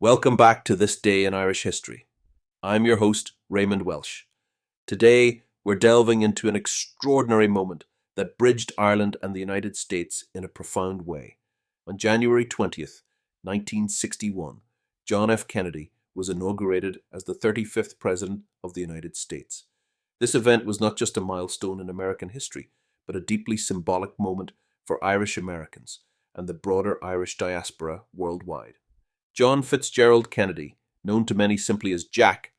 Welcome back to This Day in Irish History. I'm your host, Raymond Welsh. Today, we're delving into an extraordinary moment that bridged Ireland and the United States in a profound way. On January 20th, 1961, John F. Kennedy was inaugurated as the 35th President of the United States. This event was not just a milestone in American history, but a deeply symbolic moment for Irish Americans and the broader Irish diaspora worldwide. John Fitzgerald Kennedy, known to many simply as Jack,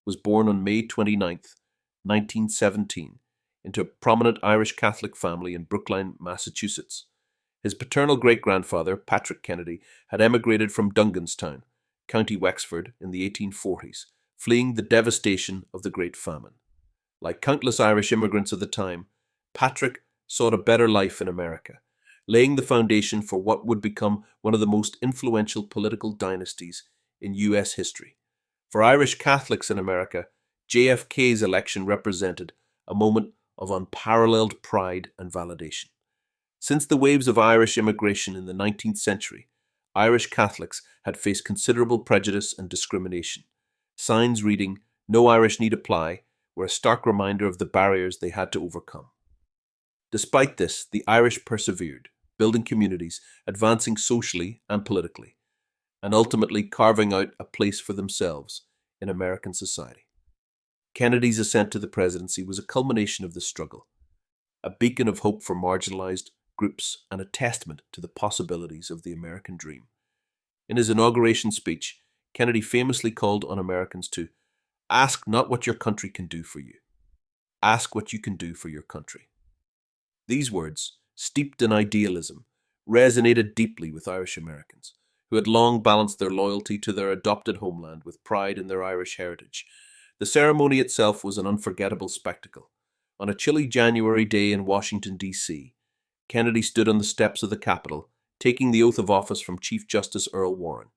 was born on May 29th, 1917, into a prominent Irish Catholic family in Brookline, Massachusetts. His paternal great-grandfather, Patrick Kennedy, had emigrated from Dunganstown, County Wexford, in the 1840s, fleeing the devastation of the Great Famine. Like countless Irish immigrants of the time, Patrick sought a better life in America, laying the foundation for what would become one of the most influential political dynasties in U.S. history. For Irish Catholics in America, JFK's election represented a moment of unparalleled pride and validation. Since the waves of Irish immigration in the 19th century, Irish Catholics had faced considerable prejudice and discrimination. Signs reading, "No Irish need apply," were a stark reminder of the barriers they had to overcome. Despite this, the Irish persevered, building communities, advancing socially and politically, and ultimately carving out a place for themselves in American society. Kennedy's ascent to the presidency was a culmination of this struggle, a beacon of hope for marginalized groups and a testament to the possibilities of the American dream. In his inauguration speech, Kennedy famously called on Americans to ask not what your country can do for you, ask what you can do for your country. These words, steeped in idealism, resonated deeply with Irish Americans, who had long balanced their loyalty to their adopted homeland with pride in their Irish heritage. The ceremony itself was an unforgettable spectacle. On a chilly January day in Washington, D.C., Kennedy stood on the steps of the Capitol, taking the oath of office from Chief Justice Earl Warren.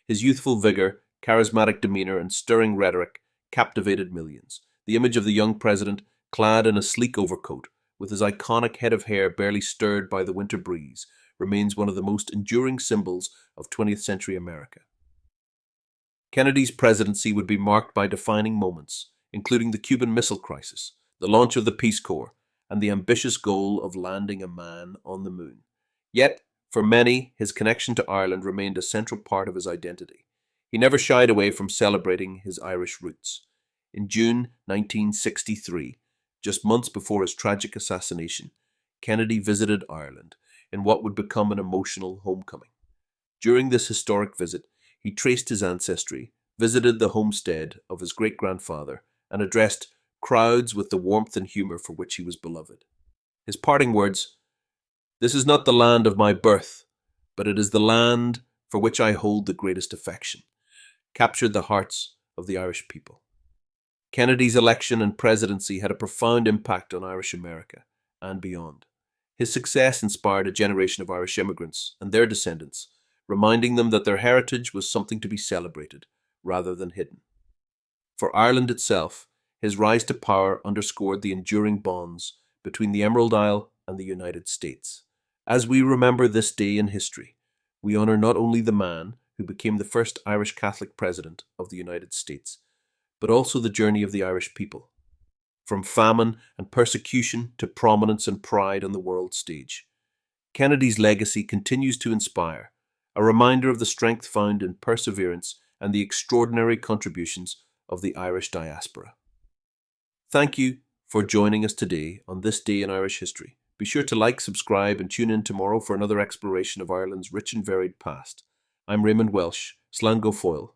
His youthful vigor, charismatic demeanor, and stirring rhetoric captivated millions. The image of the young president, clad in a sleek overcoat, with his iconic head of hair barely stirred by the winter breeze, remains one of the most enduring symbols of 20th century America. Kennedy's presidency would be marked by defining moments, including the Cuban Missile Crisis, the launch of the Peace Corps, and the ambitious goal of landing a man on the moon. Yet, for many, his connection to Ireland remained a central part of his identity. He never shied away from celebrating his Irish roots. In June 1963, just months before his tragic assassination, Kennedy visited Ireland in what would become an emotional homecoming. During this historic visit, he traced his ancestry, visited the homestead of his great-grandfather, and addressed crowds with the warmth and humor for which he was beloved. His parting words, "This is not the land of my birth, but it is the land for which I hold the greatest affection," captured the hearts of the Irish people. Kennedy's election and presidency had a profound impact on Irish America and beyond. His success inspired a generation of Irish immigrants and their descendants, reminding them that their heritage was something to be celebrated rather than hidden. For Ireland itself, his rise to power underscored the enduring bonds between the Emerald Isle and the United States. As we remember this day in history, we honor not only the man who became the first Irish Catholic president of the United States, but also the journey of the Irish people, from famine and persecution to prominence and pride on the world stage. Kennedy's legacy continues to inspire, a reminder of the strength found in perseverance and the extraordinary contributions of the Irish diaspora. Thank you for joining us today on This Day in Irish History. Be sure to like, subscribe, and tune in tomorrow for another exploration of Ireland's rich and varied past. I'm Raymond Welsh, Slán go Fóill.